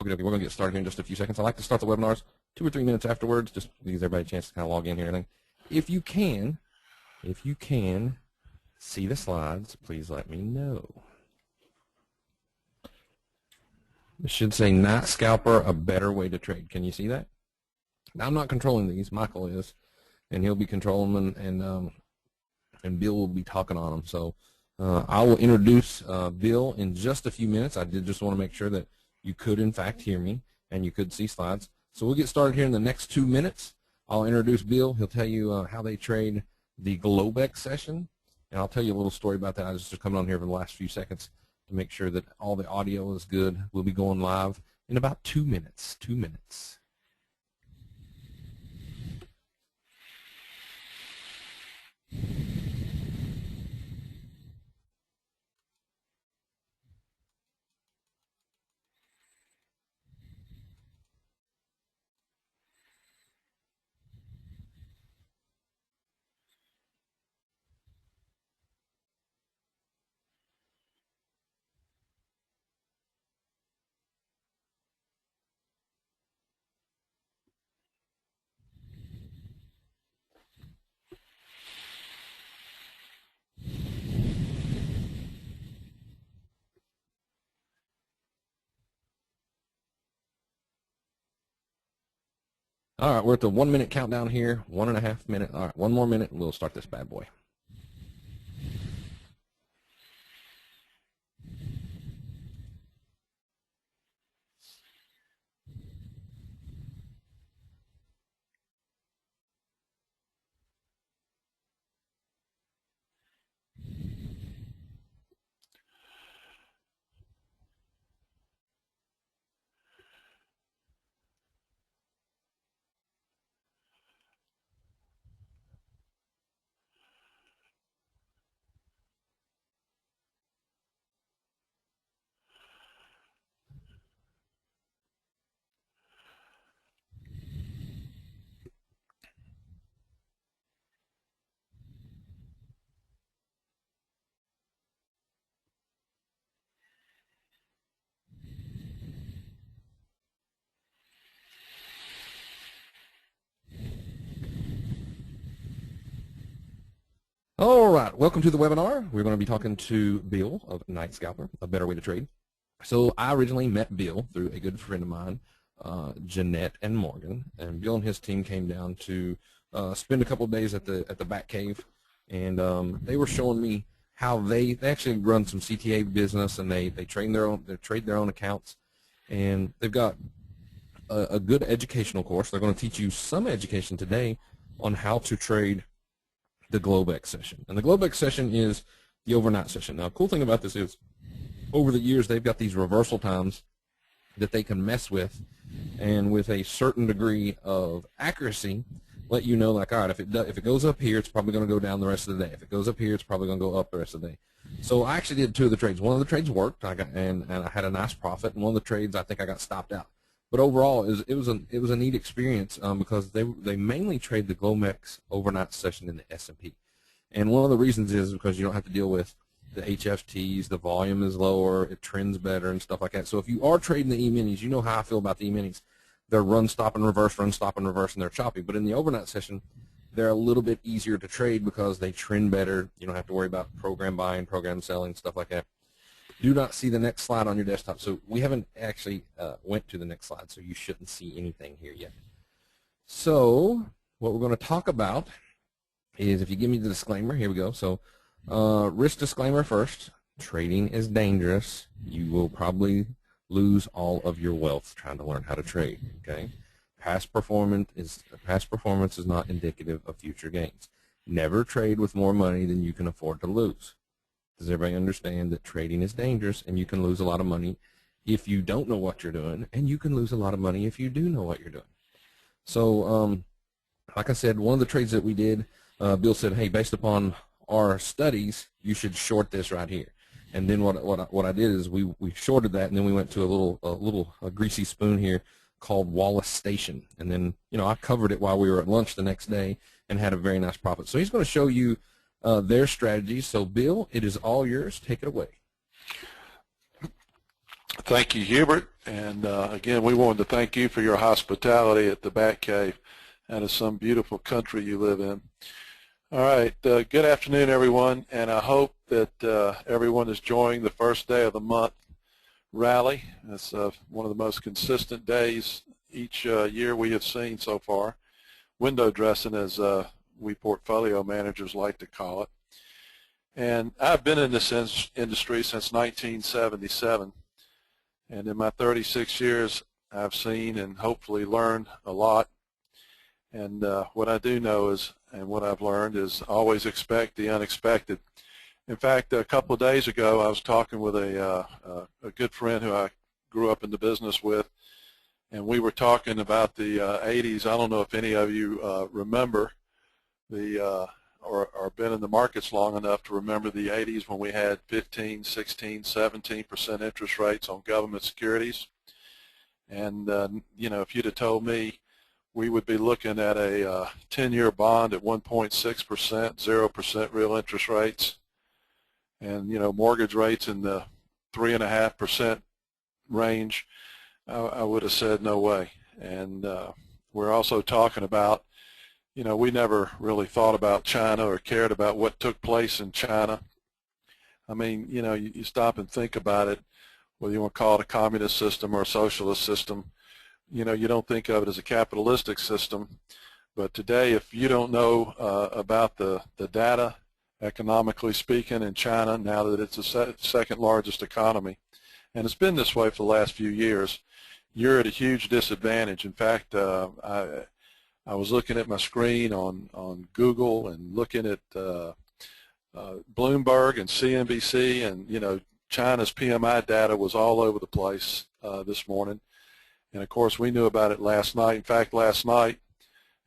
Okay, we're going to get started here in just a few seconds. I like to start the webinars 2 or 3 minutes afterwards, just gives everybody a chance to kind of log in here and everything. If you can see the slides, please let me know. It should say NightScalper, a better way to trade. Can you see that? Now, I'm not controlling these. Michael is, and he'll be controlling them, and Bill will be talking on them. So I will introduce Bill in just a few minutes. I did just want to make sure that you could, in fact, hear me and you could see slides. So we'll get started here in the next 2 minutes. I'll introduce Bill. He'll tell you how they trade the Globex session, and I'll tell you a little story about that. I was just coming on here for the last few seconds to make sure that all the audio is good. We'll be going live in about 2 minutes. 2 minutes. All right, we're at the 1 minute countdown here, 1.5 minutes. All right, 1 more minute, and we'll start this bad boy. All right, welcome to the webinar. We're going to be talking to Bill of NightScalper, a better way to trade. So I originally met Bill through a good friend of mine, Jeanette and Morgan, and Bill and his team came down to spend a couple of days at the Bat Cave, and they were showing me how they actually run some CTA business, and they trade their own accounts, and they've got a good educational course. They're going to teach you some education today on how to trade the Globex session. And the Globex session is the overnight session. Now, the cool thing about this is over the years they've got these reversal times that they can mess with, and with a certain degree of accuracy let you know, like, all right, if it goes up here, it's probably going to go down the rest of the day. If it goes up here, it's probably going to go up the rest of the day. So I actually did 2 of the trades. One of the trades worked, and I had a nice profit, and one of the trades I think I got stopped out. But overall, it was a neat experience because they mainly trade the Globex overnight session in the S&P, and one of the reasons is because you don't have to deal with the HFTs, the volume is lower, it trends better, and stuff like that. So if you are trading the E-minis, you know how I feel about the E-minis. They're run, stop, and reverse, run, stop, and reverse, and they're choppy. But in the overnight session, they're a little bit easier to trade because they trend better. You don't have to worry about program buying, program selling, stuff like that. Do not see the next slide on your desktop. So we haven't actually went to the next slide, so you shouldn't see anything here yet. So what we're going to talk about is, if you give me the disclaimer, here we go. So risk disclaimer first. Trading is dangerous. You will probably lose all of your wealth trying to learn how to trade. Okay, past performance is not indicative of future gains. Never trade with more money than you can afford to lose. Does everybody understand that trading is dangerous, and you can lose a lot of money if you don't know what you're doing, and you can lose a lot of money if you do know what you're doing? So, like I said, one of the trades that we did, Bill said, hey, based upon our studies, you should short this right here. And then what I did is we shorted that, and then we went to a greasy spoon here called Wallace Station, and then I covered it while we were at lunch the next day and had a very nice profit. So he's going to show you their strategies. So Bill, it is all yours. Take it away. Thank you, Hubert. And again, we wanted to thank you for your hospitality at the Bat Cave. That is some beautiful country you live in. All right, good afternoon, everyone, and I hope that everyone is enjoying the first day of the month rally. It's one of the most consistent days each year we have seen so far. Window dressing, as we portfolio managers like to call it. And I've been in this industry since 1977, and in my 36 years I've seen and hopefully learned a lot. And what I do know is, and what I've learned is, always expect the unexpected. In fact, a couple of days ago I was talking with a good friend who I grew up in the business with, and we were talking about the 80s. I don't know if any of you remember the or been in the markets long enough to remember the 80s when we had 15, 16, 17% interest rates on government securities. And you know, if you'd have told me we would be looking at a 10-year bond at 1.6%, 0% real interest rates, and you know, mortgage rates in the 3.5% range, I would have said no way. And we're also talking about, you know, we never really thought about China or cared about what took place in China. I mean, you know, you stop and think about it, whether you want to call it a communist system or a socialist system. You know, you don't think of it as a capitalistic system. But today, if you don't know about the data, economically speaking, in China, now that it's the second largest economy, and it's been this way for the last few years, you're at a huge disadvantage. In fact, I was looking at my screen on Google and looking at Bloomberg and CNBC, and you know, China's PMI data was all over the place this morning. And of course, we knew about it last night. In fact, last night,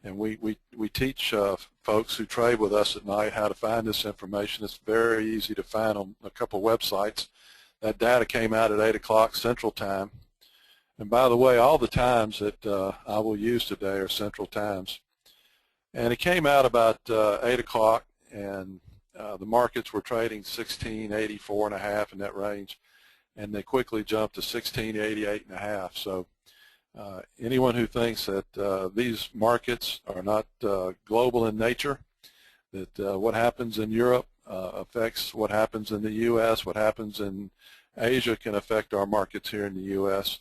and we teach folks who trade with us at night how to find this information. It's very easy to find on a couple websites. That data came out at 8 o'clock Central Time. And by the way, all the times that I will use today are Central Times. And it came out about 8 o'clock, and the markets were trading 1684.5 in that range, and they quickly jumped to 1688.5. So anyone who thinks that these markets are not global in nature, that what happens in Europe affects what happens in the U.S., what happens in Asia can affect our markets here in the U.S.,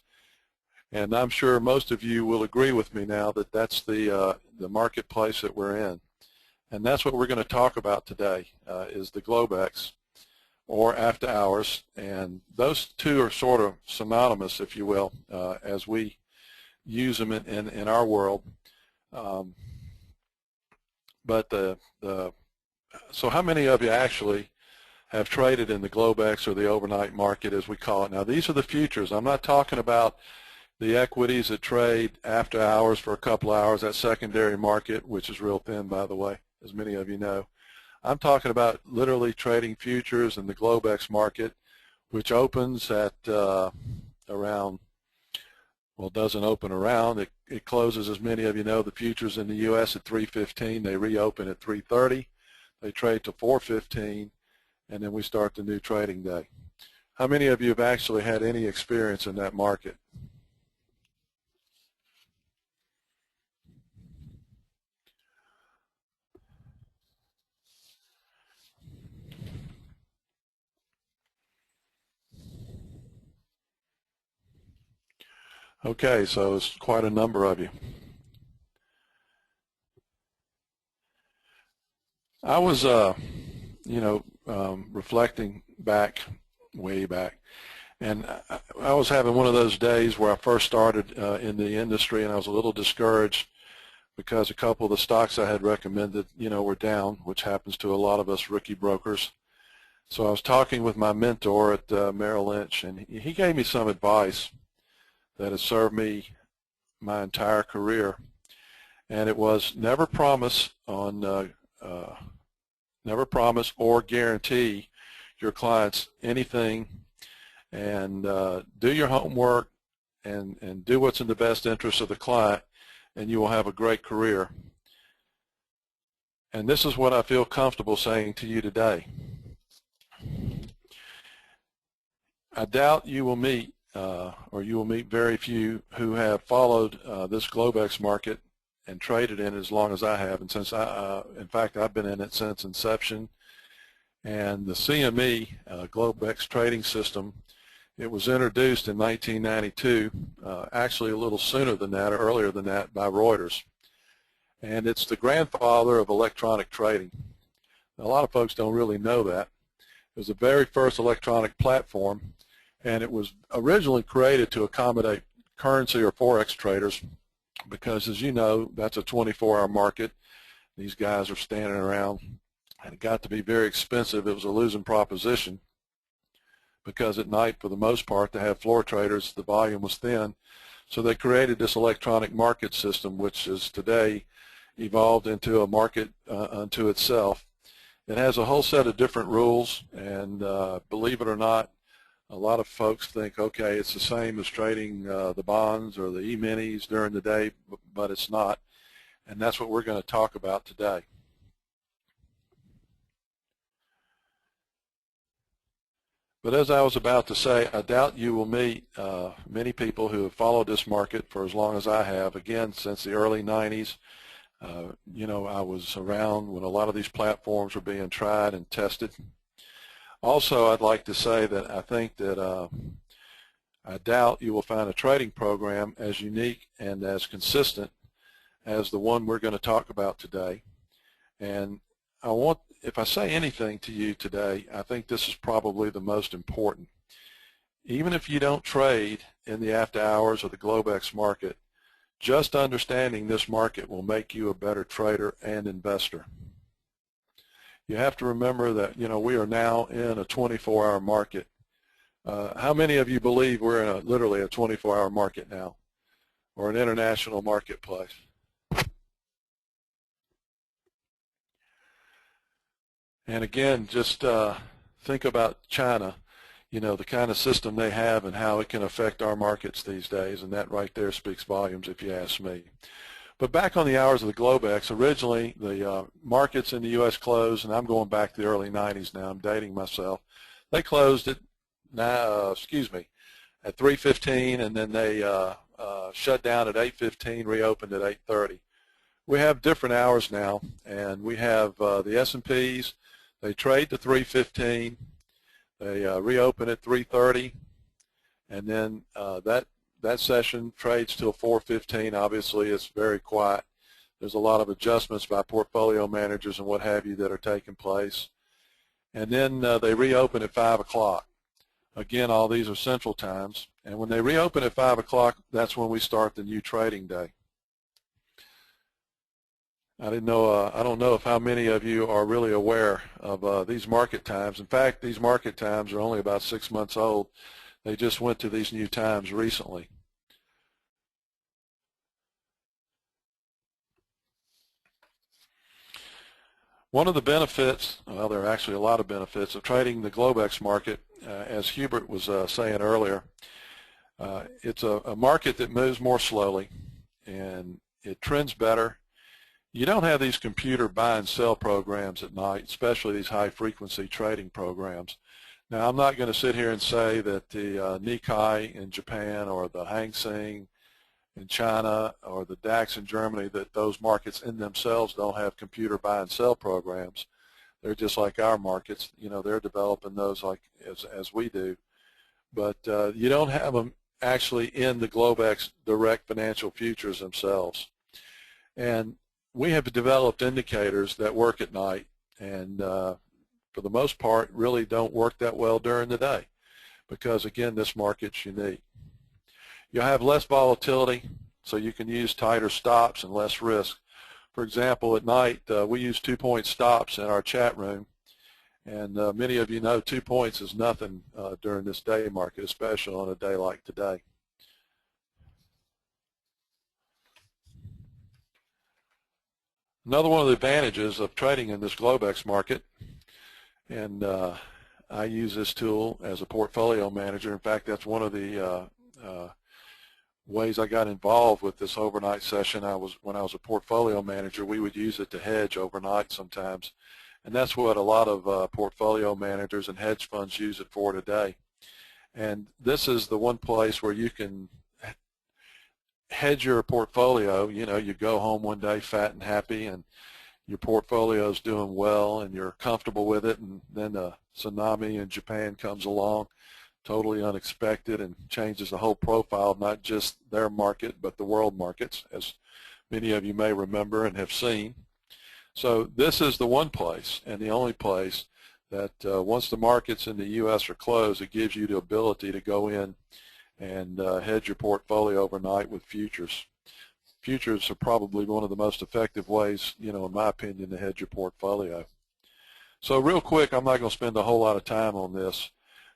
and I'm sure most of you will agree with me now that that's the marketplace that we're in. And that's what we're going to talk about today, is the Globex, or after hours. And those two are sort of synonymous, if you will, as we use them in our world. So how many of you actually have traded in the Globex, or the overnight market as we call it? Now, these are the futures. I'm not talking about the equities that trade after hours for a couple hours, that secondary market, which is real thin, by the way, as many of you know. I'm talking about literally trading futures in the Globex market, which opens at around, well, doesn't open around. It closes, as many of you know, the futures in the U.S. at 3:15. They reopen at 3:30. They trade to 4:15, and then we start the new trading day. How many of you have actually had any experience in that market? Okay, so it's quite a number of you. I was, reflecting back, way back, and I was having one of those days where I first started in the industry, and I was a little discouraged because a couple of the stocks I had recommended, were down, which happens to a lot of us rookie brokers. So I was talking with my mentor at Merrill Lynch, and he gave me some advice that has served me my entire career, and it was never promise or guarantee your clients anything, and do your homework and do what's in the best interest of the client, and you will have a great career. And this is what I feel comfortable saying to you today. I doubt you will meet or you will meet very few who have followed this Globex market and traded in it as long as I have. And since in fact, I've been in it since inception. And the CME, Globex trading system, it was introduced in 1992, actually a little sooner than that or earlier than that by Reuters. And it's the grandfather of electronic trading. Now, a lot of folks don't really know that. It was the very first electronic platform, and it was originally created to accommodate currency or forex traders because, as you know, that's a 24-hour market. These guys are standing around, and it got to be very expensive. It was a losing proposition because at night, for the most part, to have floor traders, the volume was thin. So they created this electronic market system, which is today evolved into a market unto itself. It has a whole set of different rules, and believe it or not, a lot of folks think, okay, it's the same as trading the bonds or the E-minis during the day, but it's not, and that's what we're going to talk about today. But as I was about to say, I doubt you will meet many people who have followed this market for as long as I have, again, since the early 90s. You know, I was around when a lot of these platforms were being tried and tested. Also, I'd like to say that I think that I doubt you will find a trading program as unique and as consistent as the one we're going to talk about today. And if I say anything to you today, I think this is probably the most important. Even if you don't trade in the after hours or the Globex market, just understanding this market will make you a better trader and investor. You have to remember that, you know, we are now in a 24-hour market. How many of you believe we're in literally a 24-hour market now, or an international marketplace? And again, just think about China, you know, the kind of system they have and how it can affect our markets these days, and that right there speaks volumes if you ask me. But back on the hours of the Globex, originally the markets in the U.S. closed, and I'm going back to the early 90s now, I'm dating myself. They closed at, at 3:15, and then they shut down at 8:15, reopened at 8:30. We have different hours now, and we have the S&Ps. They trade to 3:15. They reopen at 3:30, and then that session trades till 4:15. Obviously, it's very quiet. There's a lot of adjustments by portfolio managers and what have you that are taking place. And then they reopen at 5 o'clock. Again, all these are central times. And when they reopen at 5 o'clock, that's when we start the new trading day. I don't know if how many of you are really aware of these market times. In fact, these market times are only about 6 months old. They just went to these new times recently. One of the benefits, well, there are actually a lot of benefits of trading the Globex market, as Hubert was saying earlier. It's a market that moves more slowly, and it trends better. You don't have these computer buy and sell programs at night, especially these high-frequency trading programs. Now, I'm not going to sit here and say that the Nikkei in Japan or the Hang Seng in China or the DAX in Germany, that those markets in themselves don't have computer buy and sell programs. They're just like our markets. You know, they're developing those like as we do. But you don't have them actually in the Globex direct financial futures themselves. And we have developed indicators that work at night, and for the most part really don't work that well during the day because, again, this market's unique. You'll have less volatility, so you can use tighter stops and less risk. For example, at night we use 2-point stops in our chat room, and many of you know 2 points is nothing during this day market, especially on a day like today. Another one of the advantages of trading in this Globex market, and I use this tool as a portfolio manager. In fact, that's one of the ways I got involved with this overnight session. When I was a portfolio manager, we would use it to hedge overnight sometimes, and that's what a lot of portfolio managers and hedge funds use it for today. And this is the one place where you can hedge your portfolio. You know, you go home one day fat and happy, and your portfolio is doing well, and you're comfortable with it, and then a tsunami in Japan comes along, totally unexpected, and changes the whole profile of not just their market, but the world markets, as many of you may remember and have seen. So this is the one place and the only place that once the markets in the U.S. are closed, it gives you the ability to go in and hedge your portfolio overnight with futures. Futures are probably one of the most effective ways, you know, in my opinion, to hedge your portfolio. So real quick, I'm not going to spend a whole lot of time on this.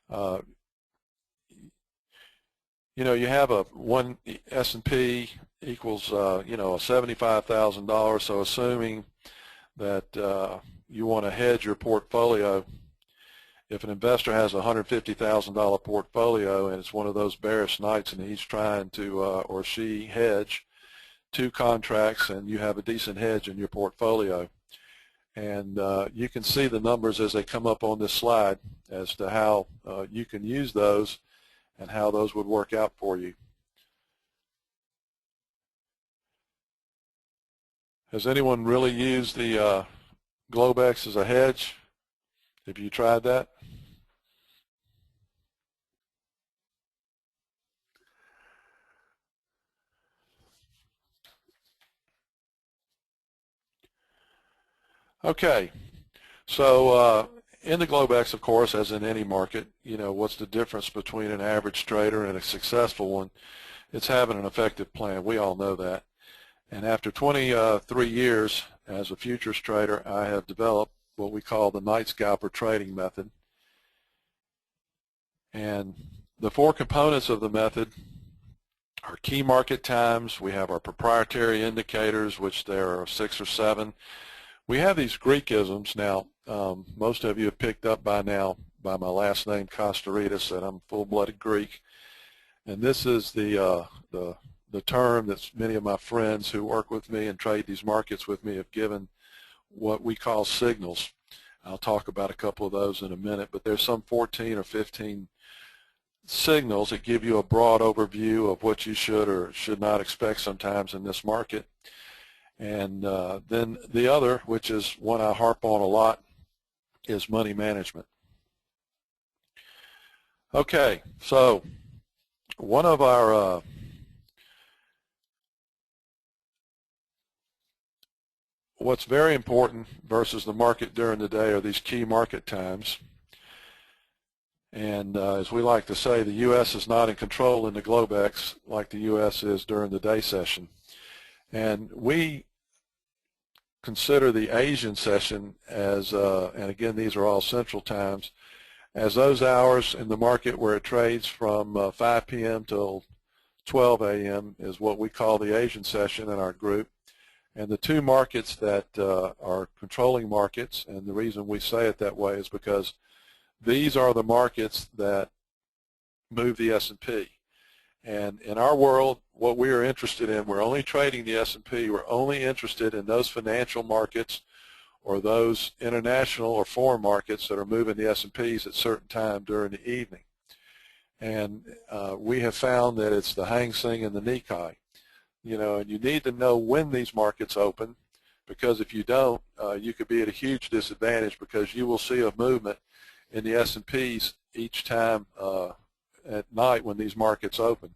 You know, you have a one S&P equals, you know, $75,000. So assuming that you want to hedge your portfolio, if an investor has a $150,000 portfolio and it's one of those bearish nights and he's trying to or she hedge 2 contracts, and you have a decent hedge in your portfolio, and you can see the numbers as they come up on this slide as to how you can use those and how those would work out for you. Has anyone really used the Globex as a hedge? Have you tried that? Okay, so in the Globex, of course, as in any market, you know, what's the difference between an average trader and a successful one? It's having an effective plan. We all know that. And after 23 years as a futures trader, I have developed what we call the NightScalper trading method. And the 4 components of the method are key market times. We have our proprietary indicators, which there are 6 or 7. We have these Greekisms now. Most of you have picked up by now by my last name, Kostaritis, that I'm full-blooded Greek. And this is the term that many of my friends who work with me and trade these markets with me have given what we call signals. I'll talk about a couple of those in a minute, but there's some 14 or 15 signals that give you a broad overview of what you should or should not expect sometimes in this market. And then the other, which is one I harp on a lot, is money management. Okay, so one of our what's very important versus the market during the day are these key market times. And as we like to say, the U.S. is not in control in the Globex like the U.S. is during the day session. And we consider the Asian session as, and again, these are all central times, as those hours in the market where it trades from 5 p.m. till 12 a.m. is what we call the Asian session in our group. And the 2 markets that are controlling markets, and the reason we say it that way is because these are the markets that move the S&P. And in our world, what we are interested in, we're only trading the S&P. We're only interested in those financial markets or those international or foreign markets that are moving the S&Ps at certain time during the evening. And we have found that it's the Hang Seng and the Nikkei. You know, and you need to know when these markets open, because if you don't, you could be at a huge disadvantage, because you will see a movement in the S&Ps each time at night when these markets open.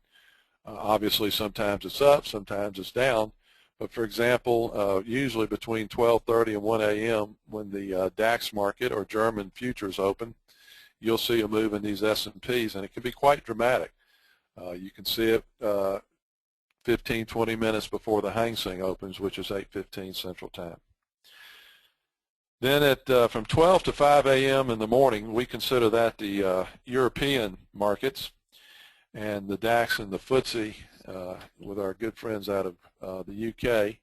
Obviously, sometimes it's up, sometimes it's down. But for example, usually between 12:30 and 1 a.m. when the DAX market or German futures open, you'll see a move in these S&Ps, and it can be quite dramatic. You can see it 15, 20 minutes before the Hang Seng opens, which is 8:15 Central Time. Then at from 12 to 5 a.m. in the morning, we consider that the European markets, and the DAX and the FTSE with our good friends out of the UK.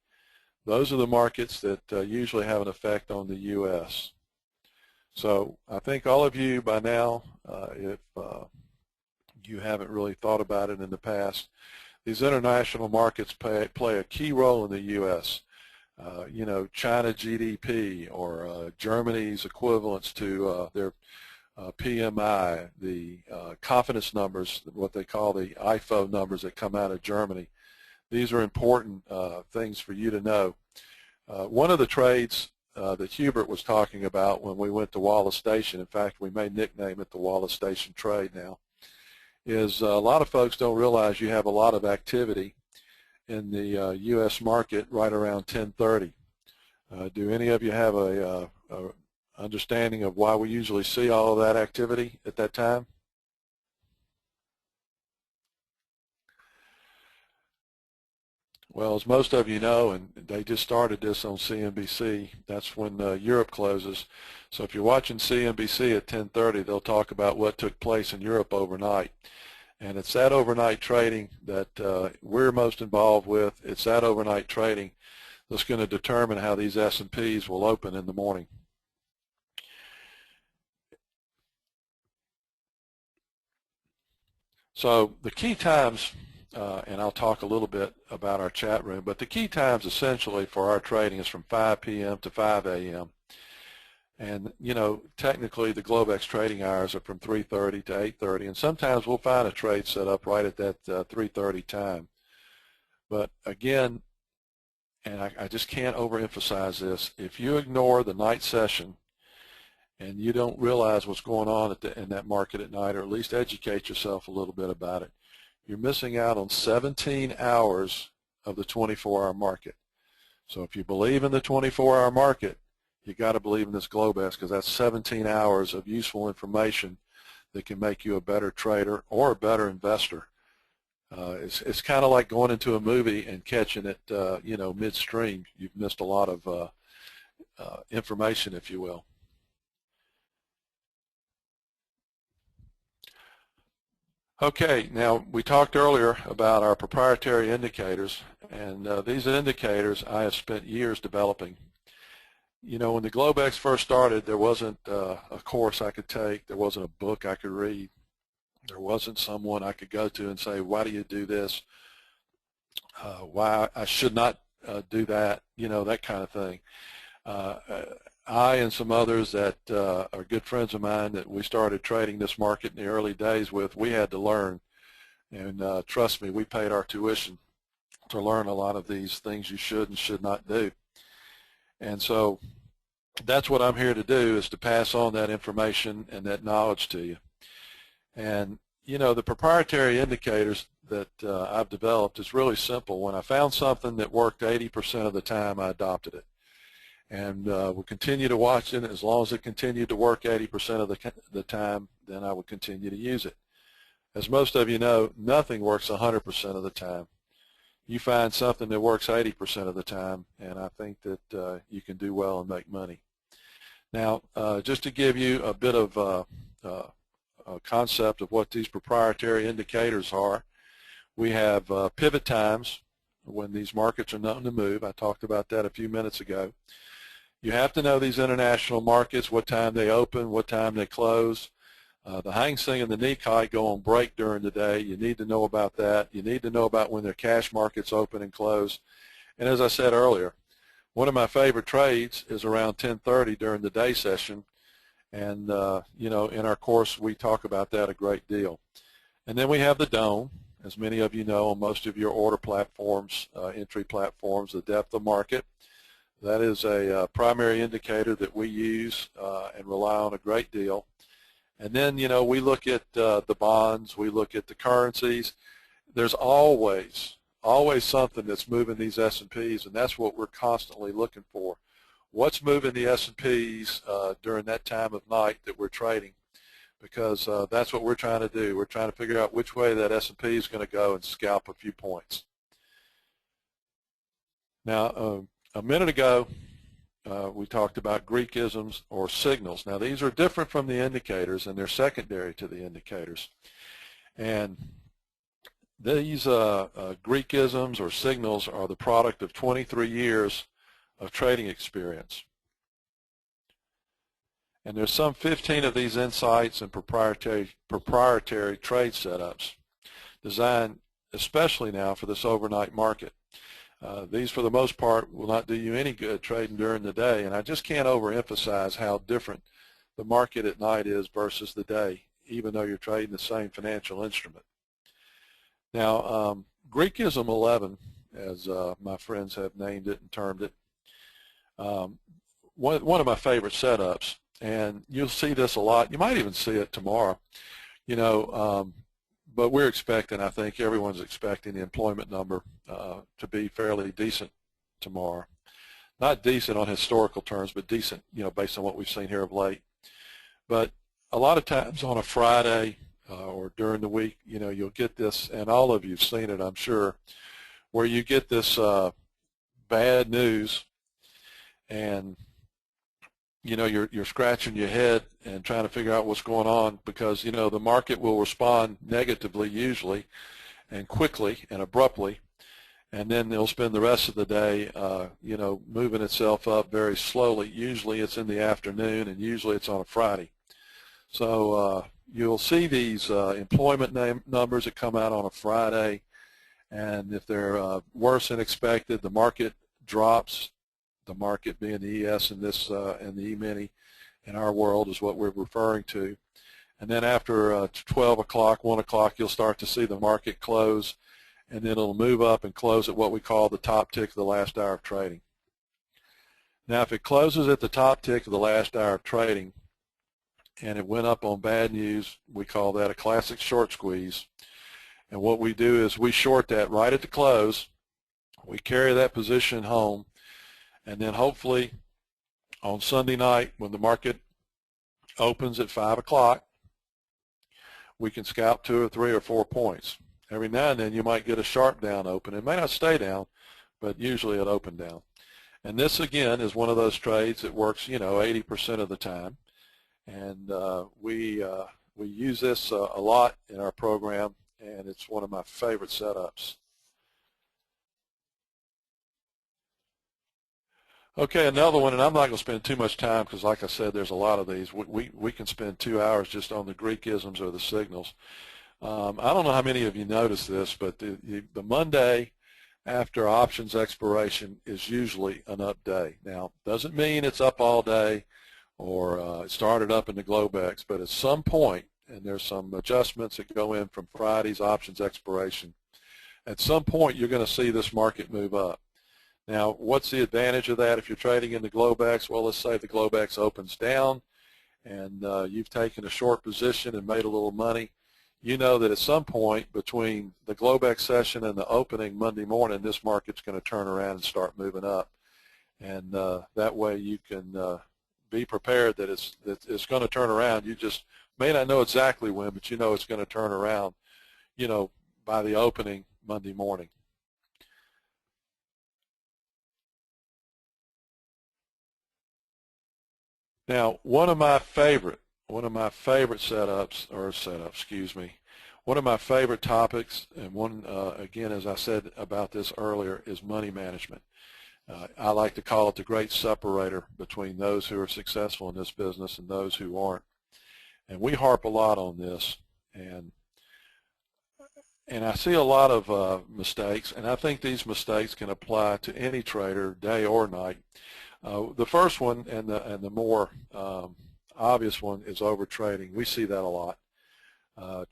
Those are the markets that usually have an effect on the U.S. So I think all of you by now, if you haven't really thought about it in the past, these international markets play a key role in the U.S. You know, China GDP or Germany's equivalents to their PMI, the confidence numbers, what they call the IFO numbers that come out of Germany. These are important things for you to know. One of the trades that Hubert was talking about when we went to Wallace Station, in fact, we may nickname it the Wallace Station trade now, is a lot of folks don't realize you have a lot of activity in the U.S. market right around 10:30. Do any of you have a understanding of why we usually see all of that activity at that time? Well, as most of you know, and they just started this on CNBC, that's when Europe closes. So if you're watching CNBC at 10:30, they'll talk about what took place in Europe overnight. And it's that overnight trading that we're most involved with. It's that overnight trading that's going to determine how these S&Ps will open in the morning. So the key times, and I'll talk a little bit about our chat room, but the key times essentially for our trading is from 5 p.m. to 5 a.m. And, you know, technically the Globex trading hours are from 3:30 to 8:30, and sometimes we'll find a trade set up right at that 3:30 time. But again, and I just can't overemphasize this, if you ignore the night session and you don't realize what's going on in that market at night, or at least educate yourself a little bit about it, you're missing out on 17 hours of the 24-hour market. So if you believe in the 24-hour market, you got to believe in this Globex, because that's 17 hours of useful information that can make you a better trader or a better investor. It's kind of like going into a movie and catching it, you know, midstream. You've missed a lot of information, if you will. Okay, now we talked earlier about our proprietary indicators, and these indicators I have spent years developing. You know, when the Globex first started, there wasn't a course I could take. There wasn't a book I could read. There wasn't someone I could go to and say, why do you do this? Why I should not do that, you know, that kind of thing. I and some others that are good friends of mine that we started trading this market in the early days with, we had to learn. And trust me, we paid our tuition to learn a lot of these things you should and should not do. And so that's what I'm here to do, is to pass on that information and that knowledge to you. And, you know, the proprietary indicators that I've developed is really simple. When I found something that worked 80% of the time, I adopted it. And we'll continue to watch it. As long as it continued to work 80% of the time, then I would continue to use it. As most of you know, nothing works 100% of the time. You find something that works 80% of the time, and I think that you can do well and make money. Now, just to give you a bit of a concept of what these proprietary indicators are, we have pivot times when these markets are known to move. I talked about that a few minutes ago. You have to know these international markets, what time they open, what time they close. The Hang Seng and the Nikkei go on break during the day. You need to know about that. You need to know about when their cash markets open and close. And as I said earlier, one of my favorite trades is around 10:30 during the day session. And, you know, in our course, we talk about that a great deal. And then we have the DOM, as many of you know, on most of your order platforms, entry platforms, the depth of market. That is a primary indicator that we use and rely on a great deal. And then, you know, we look at the bonds, we look at the currencies. There's always something that's moving these S&Ps, and that's what we're constantly looking for. What's moving the S&Ps during that time of night that we're trading? Because that's what we're trying to do. We're trying to figure out which way that S&P is going to go and scalp a few points. Now, a minute ago, we talked about Greekisms or signals. Now, these are different from the indicators, and they're secondary to the indicators. And these Greekisms or signals are the product of 23 years of trading experience. And there's some 15 of these insights and proprietary trade setups designed especially now for this overnight market. These, for the most part, will not do you any good trading during the day, and I just can't overemphasize how different the market at night is versus the day, even though you're trading the same financial instrument. Now, Greekism 11, as my friends have named it and termed it, one of my favorite setups, and you'll see this a lot. You might even see it tomorrow, but we're expecting, I think everyone's expecting the employment number to be fairly decent tomorrow. Not decent on historical terms, but decent, based on what we've seen here of late. But a lot of times on a Friday or during the week, you'll get this, and all of you have seen it, I'm sure, where you get this bad news, and you're scratching your head and trying to figure out what's going on, because the market will respond negatively usually, and quickly and abruptly, and then they'll spend the rest of the day moving itself up very slowly. Usually it's in the afternoon, and usually it's on a Friday. So you'll see these employment numbers that come out on a Friday, and if they're worse than expected, the market drops. The market being the ES in this and the E-mini in our world is what we're referring to. And then after 12 o'clock, 1 o'clock, you'll start to see the market close, and then it'll move up and close at what we call the top tick of the last hour of trading. Now, if it closes at the top tick of the last hour of trading and it went up on bad news, we call that a classic short squeeze. And what we do is we short that right at the close. We carry that position home, and then hopefully on Sunday night when the market opens at 5 o'clock, we can scalp 2 or 3 or 4 points. Every now and then you might get a sharp down open. It may not stay down, but usually it'll open down. And this, again, is one of those trades that works, 80% of the time. And we use this a lot in our program, and it's one of my favorite setups. Okay, another one, and I'm not going to spend too much time because, like I said, there's a lot of these. We can spend 2 hours just on the Greekisms or the signals. I don't know how many of you noticed this, but the Monday after options expiration is usually an up day. Now, doesn't mean it's up all day or it started up in the Globex, but at some point, and there's some adjustments that go in from Friday's options expiration, at some point you're going to see this market move up. Now, what's the advantage of that if you're trading in the Globex? Well, let's say the Globex opens down and you've taken a short position and made a little money. You know that at some point between the Globex session and the opening Monday morning, this market's going to turn around and start moving up. And that way you can be prepared that it's going to turn around. You just may not know exactly when, but you know it's going to turn around, by the opening Monday morning. Now, one of my favorite setups, one of my favorite topics, and one, again, as I said about this earlier, is money management. I like to call it the great separator between those who are successful in this business and those who aren't. And we harp a lot on this, and I see a lot of mistakes, and I think these mistakes can apply to any trader, day or night. The first one and the more obvious one is overtrading. We see that a lot.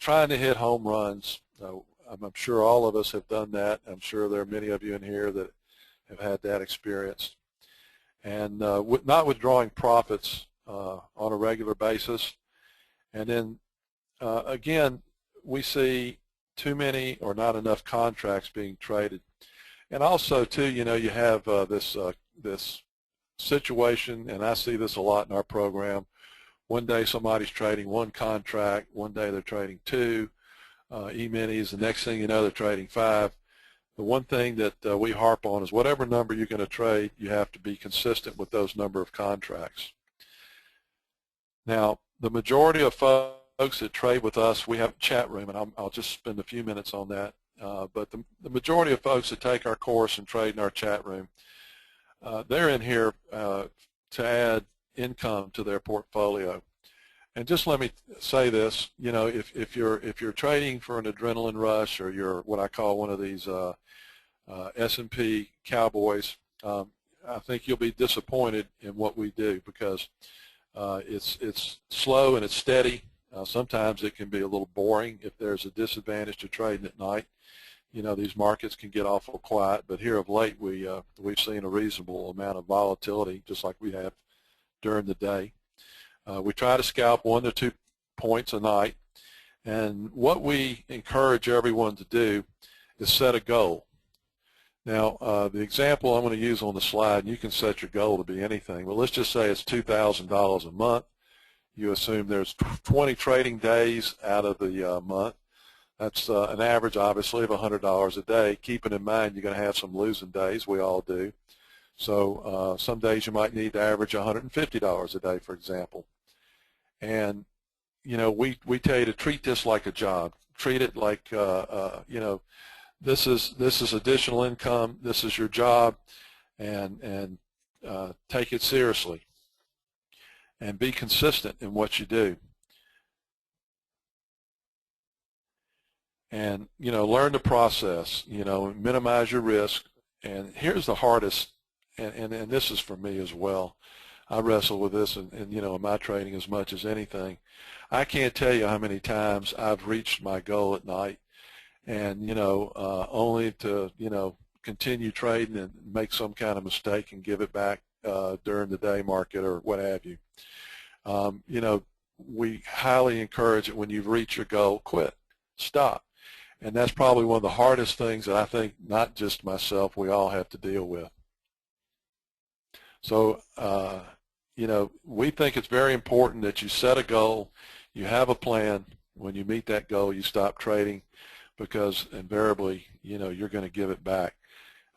Trying to hit home runs. I'm sure all of us have done that. I'm sure there are many of you in here that have had that experience. And not withdrawing profits on a regular basis. And then, again, we see too many or not enough contracts being traded. And also, too, you have this situation, and I see this a lot in our program. One day somebody's trading 1 contract, one day they're trading 2 E-minis, the next thing you know they're trading 5. The one thing that we harp on is whatever number you're going to trade, you have to be consistent with those number of contracts. Now, the majority of folks that trade with us, we have a chat room, and I'll just spend a few minutes on that. But the majority of folks that take our course and trade in our chat room, they're in here to add income to their portfolio. And just let me say this, if you're trading for an adrenaline rush, or you're what I call one of these S&P cowboys, I think you'll be disappointed in what we do, because It's slow and it's steady. Sometimes it can be a little boring if there's a disadvantage to trading at night. You know, these markets can get awful quiet, but here of late we've seen a reasonable amount of volatility, just like we have during the day. We try to scalp 1 to 2 points a night, and what we encourage everyone to do is set a goal. Now, the example I'm going to use on the slide, you can set your goal to be anything, but let's just say it's $2,000 a month. You assume there's 20 trading days out of the month. That's an average, obviously, of $100 a day. Keeping in mind you're going to have some losing days. We all do. So some days you might need to average $150 a day, for example. And, you know, we tell you to treat this like a job. Treat it like, you know, this is additional income. This is your job, and take it seriously. And be consistent in what you do. And, you know, learn the process, you know, minimize your risk. And here's the hardest, and this is for me as well. I wrestle with this and you know, in my trading as much as anything. I can't tell you how many times I've reached my goal at night and, you know, only to, you know, continue trading and make some kind of mistake and give it back during the day market or what have you. You know, we highly encourage it when you've reached your goal, quit, stop. And that's probably one of the hardest things that I think not just myself, we all have to deal with. So, you know, we think it's very important that you set a goal, you have a plan. When you meet that goal, you stop trading because invariably, you know, you're going to give it back.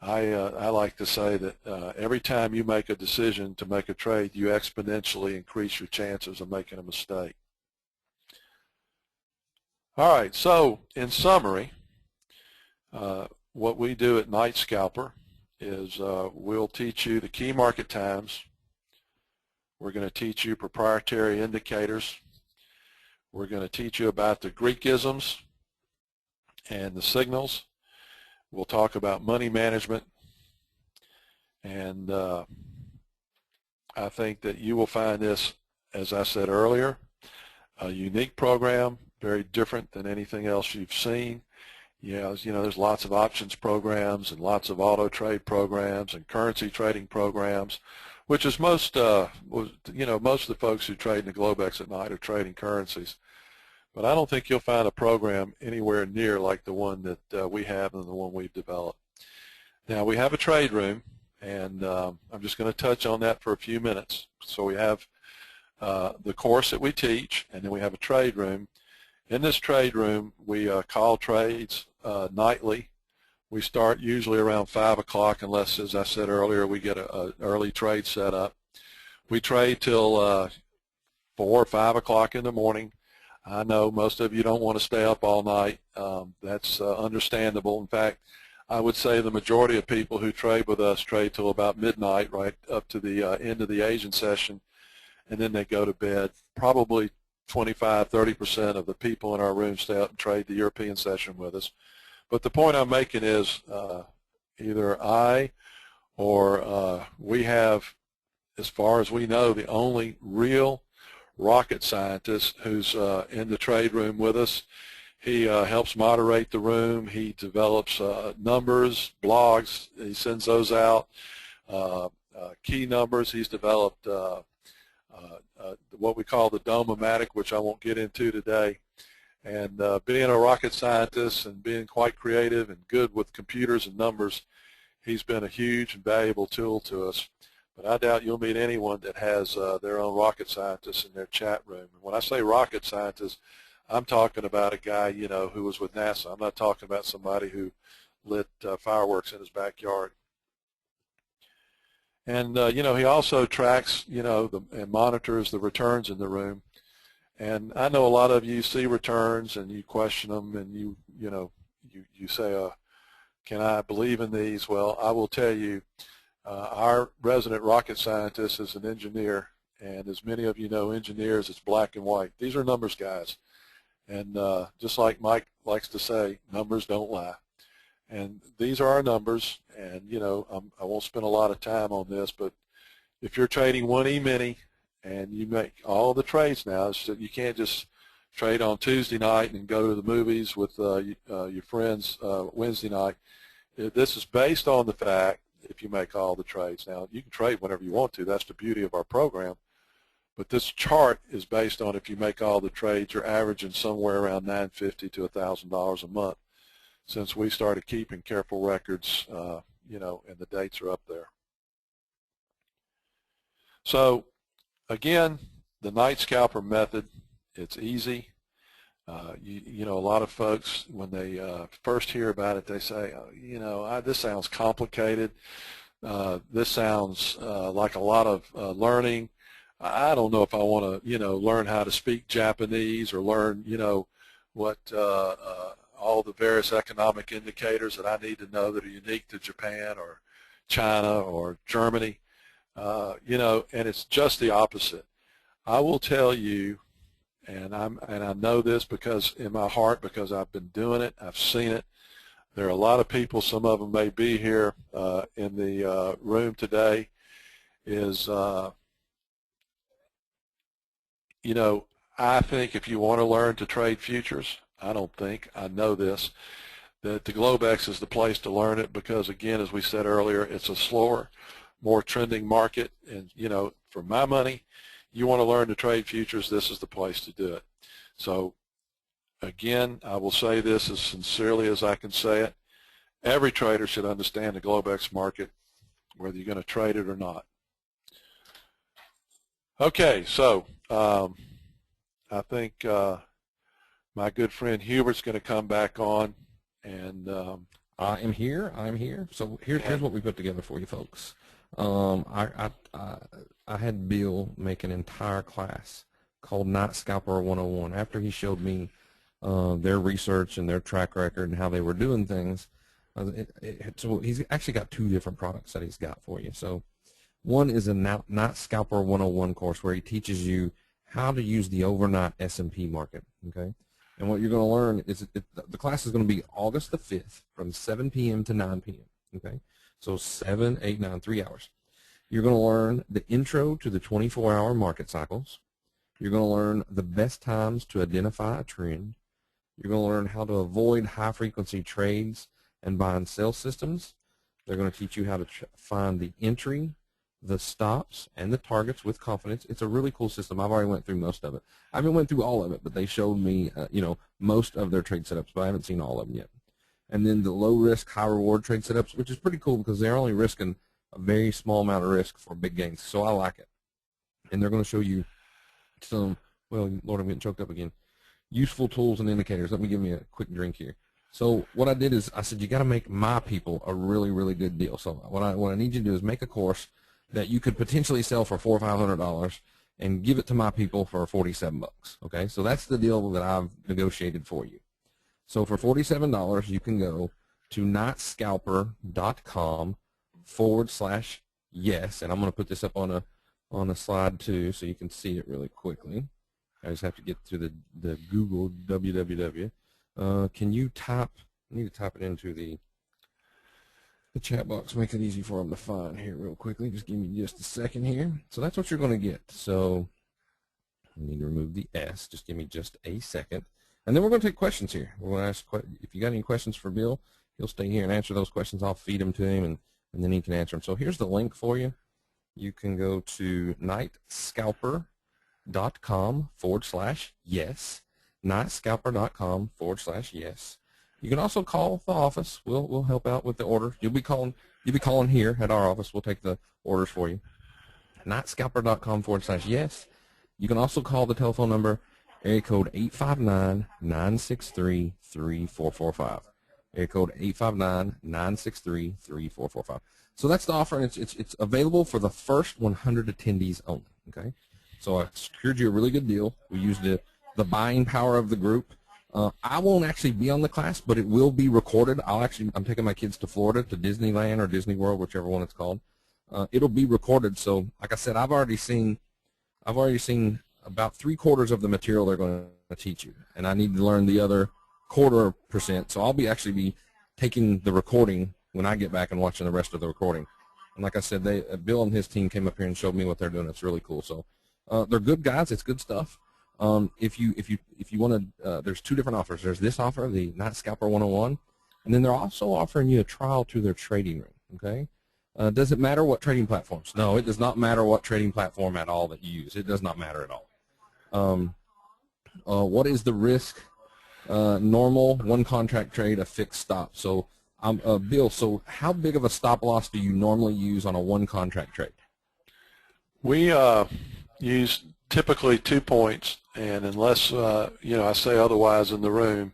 I like to say that every time you make a decision to make a trade, you exponentially increase your chances of making a mistake. All right, so in summary, what we do at NightScalper is we'll teach you the key market times. We're going to teach you proprietary indicators. We're going to teach you about the Greek isms and the signals. We'll talk about money management, and I think that you will find this, as I said earlier, a unique program, very different than anything else you've seen. Yeah, you know, there's lots of options programs and lots of auto trade programs and currency trading programs, which is most, you know, most of the folks who trade in the Globex at night are trading currencies. But I don't think you'll find a program anywhere near like the one that we have and the one we've developed. Now, we have a trade room, and I'm just going to touch on that for a few minutes. So we have the course that we teach, and then we have a trade room. In this trade room, we call trades nightly. We start usually around 5 o'clock unless, as I said earlier, we get an early trade set up. We trade till 4 or 5 o'clock in the morning. I know most of you don't want to stay up all night. That's understandable. In fact, I would say the majority of people who trade with us trade till about midnight, right up to the end of the Asian session, and then they go to bed. Probably 25–30% of the people in our room stay up and trade the European session with us. But the point I'm making is either I or we have, as far as we know, the only real rocket scientist who's in the trade room with us. He helps moderate the room. He develops numbers, blogs. He sends those out. Key numbers. He's developed what we call the Dome-O-Matic, which I won't get into today. And being a rocket scientist and being quite creative and good with computers and numbers, he's been a huge and valuable tool to us. But I doubt you'll meet anyone that has their own rocket scientist in their chat room. And when I say rocket scientist, I'm talking about a guy, you know, who was with NASA. I'm not talking about somebody who lit fireworks in his backyard. And, you know, he also tracks, you know, and monitors the returns in the room. And I know a lot of you see returns and you question them and you know, you say, can I believe in these? Well, I will tell you, our resident rocket scientist is an engineer, and as many of you know, engineers, it's black and white. These are numbers guys. And just like Mike likes to say, numbers don't lie. And these are our numbers, and, you know, I won't spend a lot of time on this, but if you're trading one E-mini and you make all the trades now. So you can't just trade on Tuesday night and go to the movies with your friends Wednesday night. This is based on the fact if you make all the trades. Now, you can trade whenever you want to. That's the beauty of our program. But this chart is based on if you make all the trades, you're averaging somewhere around $950 to $1,000 a month since we started keeping careful records, you know, and the dates are up there. So, again, the NightScalper method, it's easy. You know, a lot of folks, when they first hear about it, they say, oh, you know, this sounds complicated. This sounds like a lot of learning. I don't know if I want to, you know, learn how to speak Japanese or learn, you know, what all the various economic indicators that I need to know that are unique to Japan or China or Germany. You know, and it's just the opposite. I will tell you, and I know this because in my heart, because I've been doing it, I've seen it. There are a lot of people, some of them may be here in the room today, is, you know, I think if you want to learn to trade futures, I don't think, I know this, that the Globex is the place to learn it because, again, as we said earlier, it's a slower, more trending market. And, you know, for my money, you want to learn to trade futures, this is the place to do it. So, again, I will say this as sincerely as I can say it. Every trader should understand the Globex market, whether you're going to trade it or not. Okay, so I think my good friend Hubert's going to come back on. And I am here. So here's what we put together for you folks. I had Bill make an entire class called NightScalper 101 after he showed me their research and their track record and how they were doing things. So he's actually got two different products that he's got for you. So one is a NightScalper 101 course where he teaches you how to use the overnight S&P market, okay? And what you're going to learn is the class is going to be August the 5th from 7 p.m. to 9 p.m., okay? So 7, 8, 9, 3 hours. You're going to learn the intro to the 24-hour market cycles. You're going to learn the best times to identify a trend. You're going to learn how to avoid high-frequency trades and buy and sell systems. They're going to teach you how to find the entry, the stops, and the targets with confidence. It's a really cool system. I've already went through most of it. I haven't went through all of it, but they showed me, you know, most of their trade setups, but I haven't seen all of them yet. And then the low-risk, high-reward trade setups, which is pretty cool because they're only risking a very small amount of risk for big gains. So I like it. And they're going to show you some, well, Lord, I'm getting choked up again, useful tools and indicators. Let me give me a quick drink here. So what I did is I said, you got to make my people a really, really good deal. So what I need you to do is make a course that you could potentially sell for $400 or $500 and give it to my people for 47 bucks. Okay, so that's the deal that I've negotiated for you. So for $47, you can go to nightscalper.com/yes, and I'm going to put this up on a slide too, so you can see it really quickly. I just have to get to the Google www. Can you type? I need to type it into the chat box, make it easy for them to find here real quickly. Just give me just a second here. So that's what you're going to get. So I need to remove the S. Just give me just a second. And then we're going to take questions here. We're going to ask, if you got any questions for Bill, he'll stay here and answer those questions. I'll feed them to him, and then he can answer them. So here's the link for you. You can go to nightscalper.com/yes, nightscalper.com/yes. You can also call the office. We'll help out with the order. You'll be calling here at our office. We'll take the orders for you. nightscalper.com/yes. You can also call the telephone number, area code 859-963-3445. Area code 859-963-3445. So that's the offer, and it's available for the first 100 attendees only. Okay. So I secured you a really good deal. We used the buying power of the group. I won't actually be on the class, but it will be recorded. I'm taking my kids to Florida, to Disneyland or Disney World, whichever one it's called. It'll be recorded. So, like I said, I've already seen about 3/4 of the material they're going to teach you, and I need to learn the other 1/4%. So I'll actually be taking the recording when I get back and watching the rest of the recording. And like I said, Bill and his team came up here and showed me what they're doing. It's really cool. So They're good guys. It's good stuff. If you want to, there's two different offers. There's this offer, the NightScalper 101, and then they're also offering you a trial to their trading room. Okay. Does it matter what trading platforms? No, it does not matter what trading platform at all that you use. It does not matter at all. What is the risk? Normal, one contract trade, a fixed stop. So, Bill, so how big of a stop loss do you normally use on a one contract trade? We use typically 2 points, and unless I say otherwise in the room,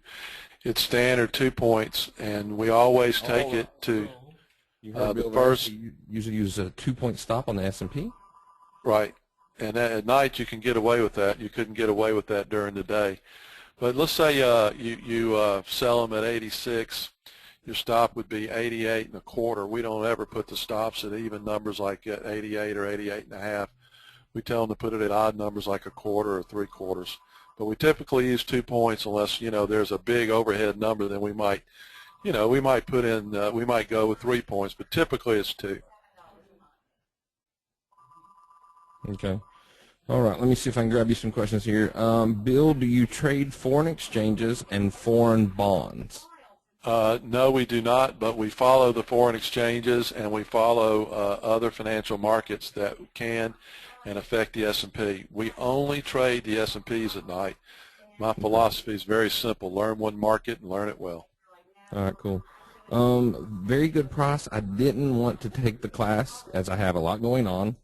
it's standard 2 points, and we always take it to the first. You usually use a 2-point stop on the S&P. Right, and at night you can get away with that. You couldn't get away with that during the day. But let's say you sell them at 86. Your stop would be 88.25. We don't ever put the stops at even numbers like at 88 or 88.5. We tell them to put it at odd numbers like a quarter or 3/4. But we typically use 2 points unless there's a big overhead number. Then we might put in we might go with 3 points, but typically it's 2. Okay. All right. Let me see if I can grab you some questions here. Bill, do you trade foreign exchanges and foreign bonds? No, we do not, but we follow the foreign exchanges and we follow other financial markets that can and affect the S&P. We only trade the S&Ps at night. My philosophy is very simple. Learn one market and learn it well. All right, cool. Very good price. I didn't want to take the class as I have a lot going on,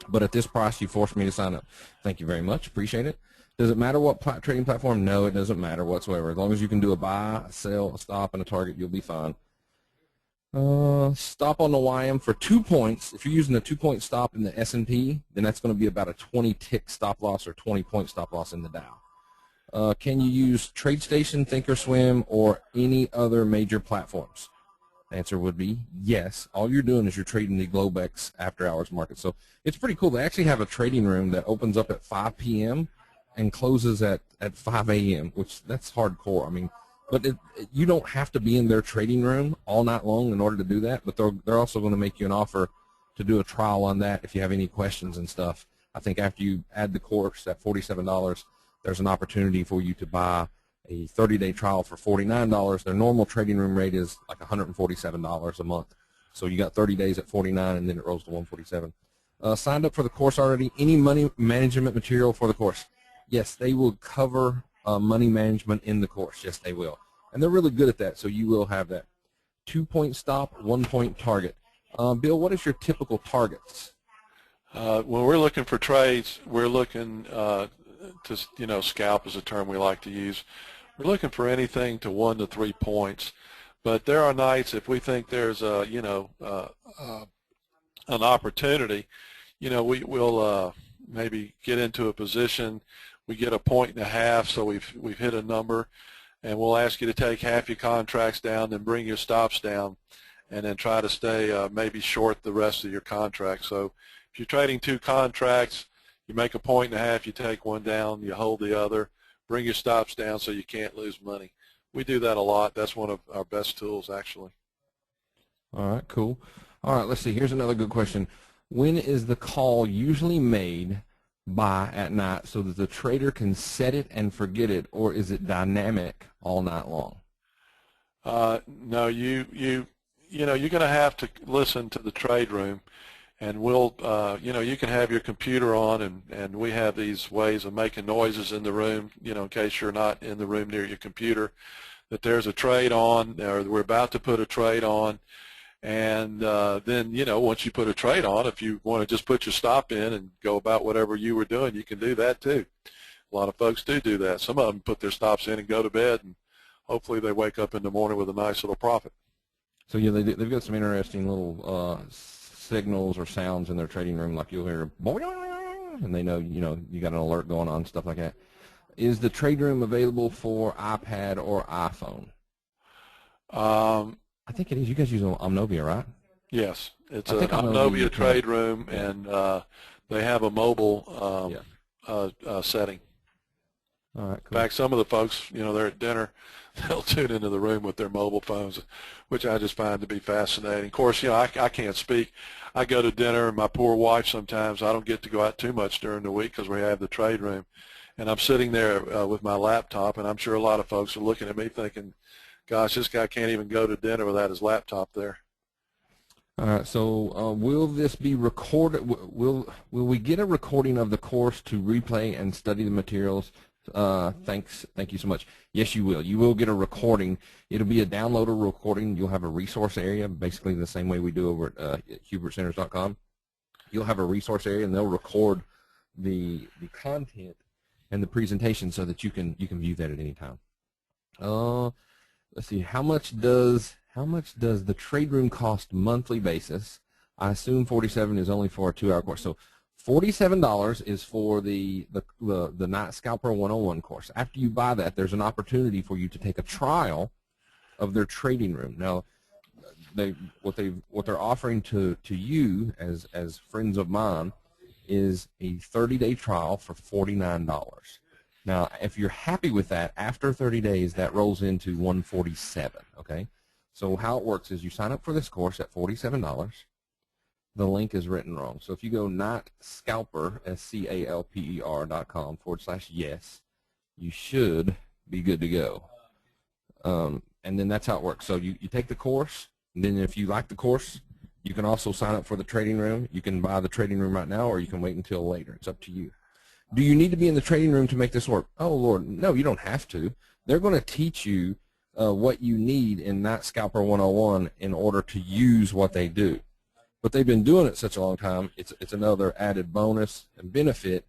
but at this price you forced me to sign up. Thank you very much. Appreciate it. Does it matter what trading platform? No, it doesn't matter whatsoever. As long as you can do a buy, a sell, a stop, and a target, you'll be fine. Stop on the YM for 2 points. If you're using a 2-point stop in the S&P, then that's going to be about a 20-tick stop loss or 20-point stop loss in the Dow. Can you use TradeStation, Thinkorswim, or any other major platforms? The answer would be yes. All you're doing is you're trading the Globex after-hours market. So it's pretty cool. They actually have a trading room that opens up at 5 p.m. and closes at 5 a.m., which that's hardcore. I mean, but you don't have to be in their trading room all night long in order to do that, but they're also going to make you an offer to do a trial on that if you have any questions and stuff. I think after you add the course at $47, there's an opportunity for you to buy a 30-day trial for $49. Their normal trading room rate is like $147 a month. So you got 30 days at $49, and then it rolls to $147. Signed up for the course already. Any money management material for the course? Yes, they will cover money management in the course. Yes, they will. And they're really good at that, so you will have that. 2-point stop, 1-point target. Bill, what is your typical targets? When we're looking for trades, we're looking to, scalp is a term we like to use. We're looking for anything to 1 to 3 points. But there are nights if we think there's an opportunity, we'll maybe get into a position. We get a 1.5, so we've hit a number, and we'll ask you to take half your contracts down, then bring your stops down, and then try to stay maybe short the rest of your contract. So if you're trading 2 contracts, you make a 1.5, you take one down, you hold the other, bring your stops down so you can't lose money. We do that a lot. That's one of our best tools, actually. All right, cool. All right, let's see. Here's another good question. When is the call usually made by at night so that the trader can set it and forget it, or is it dynamic all night long? No, you're going to have to listen to the trade room, and we'll you can have your computer on, and we have these ways of making noises in the room, in case you're not in the room near your computer, that there's a trade on, or we're about to put a trade on. And then, once you put a trade on, if you want to just put your stop in and go about whatever you were doing, you can do that too. A lot of folks do that. Some of them put their stops in and go to bed, and hopefully they wake up in the morning with a nice little profit. So, yeah, they've got some interesting little signals or sounds in their trading room, like you'll hear, boing, and they know, you got an alert going on, stuff like that. Is the trade room available for iPad or iPhone? I think it is. You guys use Omnovia, right? Yes, it's an Omnovia trade room, and they have a mobile setting. All right, In cool. fact, some of the folks, they're at dinner, they'll tune into the room with their mobile phones, which I just find to be fascinating. Of course, I can't speak. I go to dinner, and my poor wife sometimes, I don't get to go out too much during the week because we have the trade room. And I'm sitting there with my laptop, and I'm sure a lot of folks are looking at me thinking, gosh, this guy can't even go to dinner without his laptop there. All right, so will this be recorded? Will we get a recording of the course to replay and study the materials? Thank you so much. Yes, you will. You will get a recording. It'll be a downloadable recording. You'll have a resource area, basically the same way we do over at hubertcenters.com. You'll have a resource area, and they'll record the content and the presentation so that you can view that at any time. Let's see. How much does the trade room cost monthly basis? I assume 47 is only for a 2-hour course. So $47 is for the NightScalper 101 course. After you buy that, there's an opportunity for you to take a trial of their trading room. Now, what they're offering to you as friends of mine is a 30-day trial for $49. Now, if you're happy with that, after 30 days, that rolls into $147. Okay. So how it works is you sign up for this course at $47. The link is written wrong. So if you go NightScalper, SCALPER.com/yes, you should be good to go. And then that's how it works. So you take the course, and then if you like the course, you can also sign up for the trading room. You can buy the trading room right now, or you can wait until later. It's up to you. Do you need to be in the trading room to make this work? Oh, Lord, no, you don't have to. They're going to teach you what you need in NightScalper 101 in order to use what they do. But they've been doing it such a long time, it's another added bonus and benefit,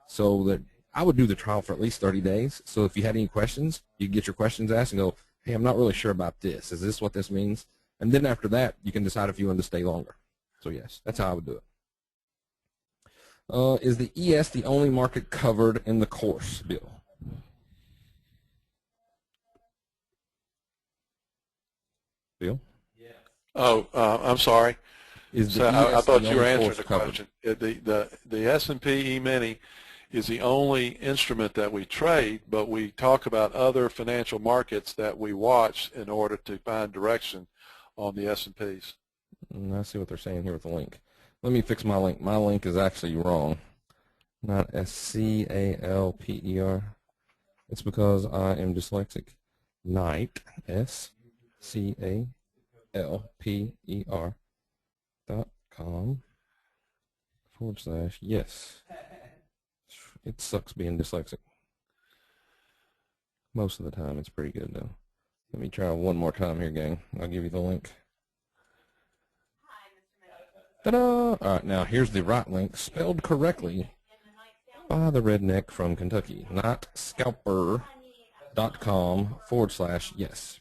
so that I would do the trial for at least 30 days. So if you had any questions, you get your questions asked and go, hey, I'm not really sure about this. Is this what this means? And then after that, you can decide if you want to stay longer. So yes, that's how I would do it. Is the ES the only market covered in the course, Bill? Bill? Oh, I'm sorry. So I thought you were answering the question. The S&P E-mini is the only instrument that we trade, but we talk about other financial markets that we watch in order to find direction on the S&Ps. I see what they're saying here with the link. Let me fix my link. My link is actually wrong. Not SCALPER. It's because I am dyslexic. Night, SCALPER.com/yes. It sucks being dyslexic. Most of the time, it's pretty good, though. Let me try one more time here, gang. I'll give you the link. Ta-da! All right, now here's the right link, spelled correctly by the redneck from Kentucky. NightScalper.com/yes.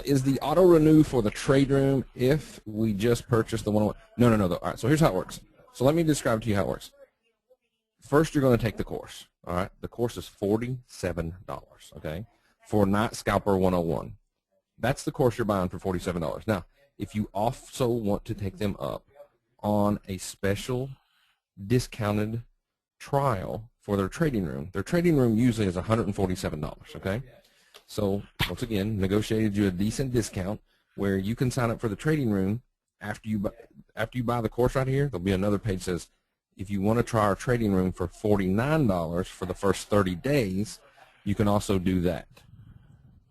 Is the auto renew for the trade room if we just purchased the 101? No. All right, so here's how it works. So let me describe to you how it works. First, you're going to take the course. All right, the course is $47. Okay, for NightScalper 101. That's the course you're buying for $47. Now, if you also want to take them up on a special discounted trial for their trading room usually is $147. Okay. So, once again, negotiated you a decent discount where you can sign up for the trading room. After you buy the course right here, there'll be another page that says, if you want to try our trading room for $49 for the first 30 days, you can also do that.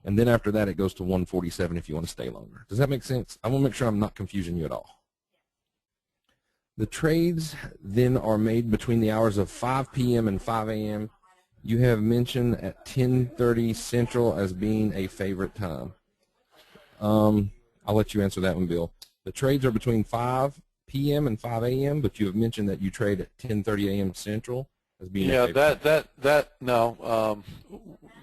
And then after that, it goes to $147 if you want to stay longer. Does that make sense? I want to make sure I'm not confusing you at all. The trades then are made between the hours of 5 p.m. and 5 a.m. You have mentioned at 10:30 Central as being a favorite time. I'll let you answer that one, Bill. The trades are between 5 p.m. and 5 a.m., but you have mentioned that you trade at 10:30 a.m. Central as being a favorite time.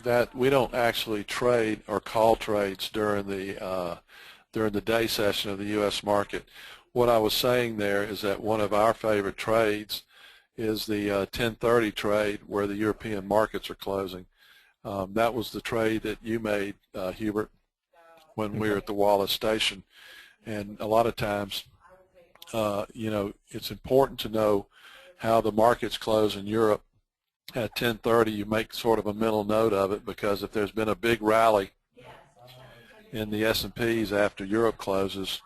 That we don't actually trade or call trades during the day session of the U.S. market. What I was saying there is that one of our favorite trades is the 10:30 trade where the European markets are closing. That was the trade that you made, Hubert, when we were at the Wallace Station. And a lot of times, it's important to know how the markets close in Europe at 10:30, you make sort of a mental note of it, because if there's been a big rally in the S&Ps after Europe closes,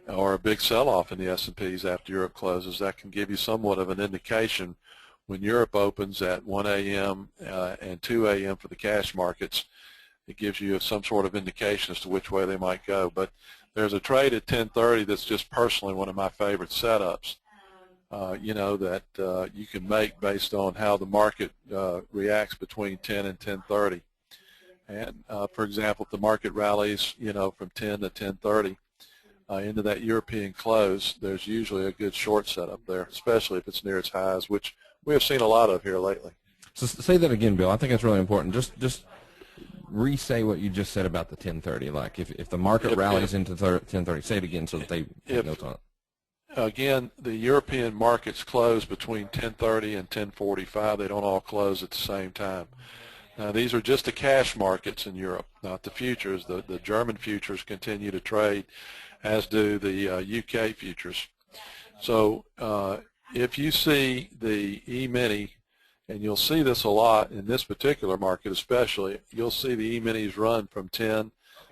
or a big sell-off in the S&Ps after Europe closes, that can give you somewhat of an indication when Europe opens at 1 a.m. And 2 a.m. for the cash markets. It gives you some sort of indication as to which way they might go. But there's a trade at 10:30 that's just personally one of my favorite setups, that you can make based on how the market reacts between 10 and 10:30. And for example, if the market rallies, from 10 to 10:30 into that European close, there's usually a good short setup there, especially if it's near its highs, which we have seen a lot of here lately. So say that again, Bill. I think that's really important. Just re-say what you just said about the 10:30. Like if the market rallies into 10:30, say it again so that they take notes on it. Again, the European markets close between 10:30 and 10:45. They don't all close at the same time. Now, these are just the cash markets in Europe, not the futures. The German futures continue to trade, as do the UK futures. So if you see the E-mini, and you'll see this a lot in this particular market especially, you'll see the E-minis run from 10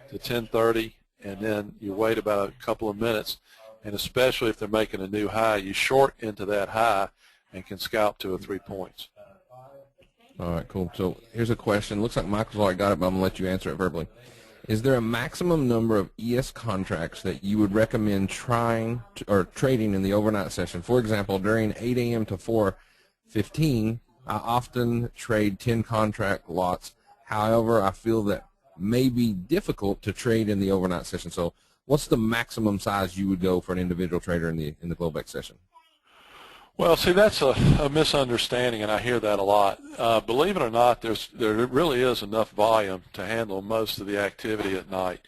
to 10:30, and then you wait about a couple of minutes, and especially if they're making a new high, you short into that high and can scalp to a 3 points. All right, cool. So here's a question. Looks like Michael's already got it, but I'm going to let you answer it verbally. Is there a maximum number of ES contracts that you would recommend trying or trading in the overnight session? For example, during 8 a.m. to 4:15, I often trade 10 contract lots. However, I feel that may be difficult to trade in the overnight session. So what's the maximum size you would go for an individual trader in the Globex session? Well, see, that's a misunderstanding, and I hear that a lot. Believe it or not, there really is enough volume to handle most of the activity at night.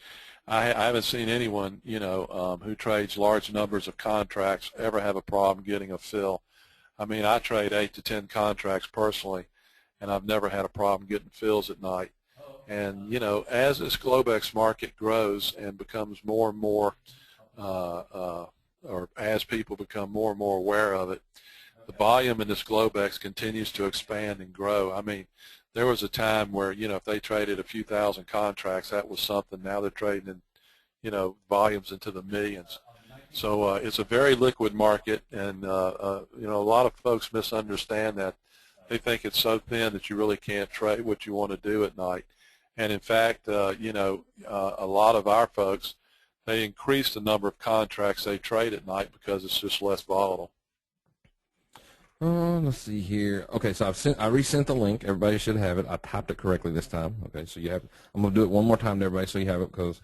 I haven't seen anyone, who trades large numbers of contracts ever have a problem getting a fill. I mean, I trade 8 to 10 contracts personally, and I've never had a problem getting fills at night. And, as this Globex market grows and becomes more and more or as people become more and more aware of it, the volume in this Globex continues to expand and grow. I mean, there was a time where, if they traded a few thousand contracts, that was something. Now they're trading in, volumes into the millions. So it's a very liquid market, and, a lot of folks misunderstand that. They think it's so thin that you really can't trade what you want to do at night. And, in fact, a lot of our folks, they increase the number of contracts they trade at night because it's just less volatile. Let's see here. Okay, so I resent the link. Everybody should have it. I typed it correctly this time. Okay, so you have. I'm going to do it one more time to everybody so you have it, because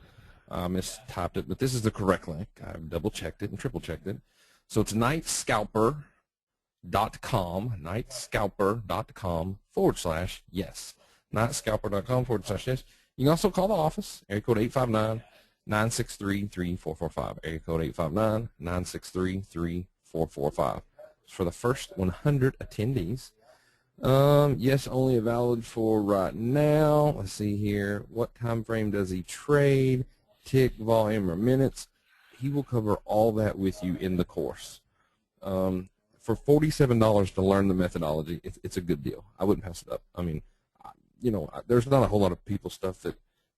I mistyped it. But this is the correct link. I've double-checked it and triple-checked it. So it's NightScalper.com, NightScalper.com/yes. NightScalper.com/yes. You can also call the office, area code 859-963-3445. Area code 859-963-3445. For the first 100 attendees. Yes, only valid for right now. Let's see here. What time frame does he trade? Tick, volume, or minutes? He will cover all that with you in the course. For $47 to learn the methodology, it's a good deal. I wouldn't pass it up. I mean, there's not a whole lot of people stuff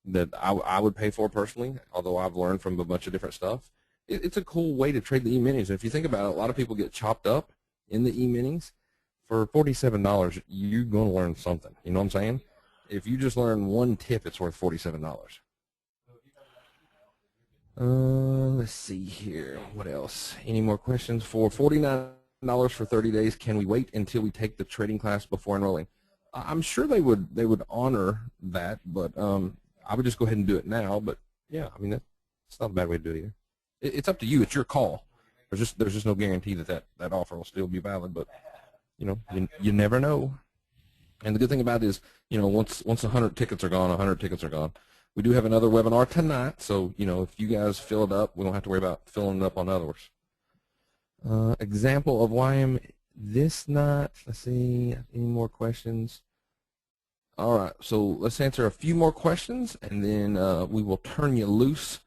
that I would pay for personally, although I've learned from a bunch of different stuff. It's a cool way to trade the E-minis. If you think about it, a lot of people get chopped up in the E-minis. For $47, you're going to learn something. You know what I'm saying? If you just learn one tip, it's worth $47. Let's see here. What else? Any more questions? For $49 for 30 days, can we wait until we take the trading class before enrolling? I'm sure they would honor that, but I would just go ahead and do it now. But yeah, I mean, that's not a bad way to do it either. It's up to you. It's your call. There's just no guarantee that offer will still be valid, but you never know. And the good thing about it is, once 100 tickets are gone, 100 tickets are gone. We do have another webinar tonight, so if you guys fill it up, we don't have to worry about filling it up on others. Example of why I'm this night. Let's see, any more questions? All right, so let's answer a few more questions, and then we will turn you loose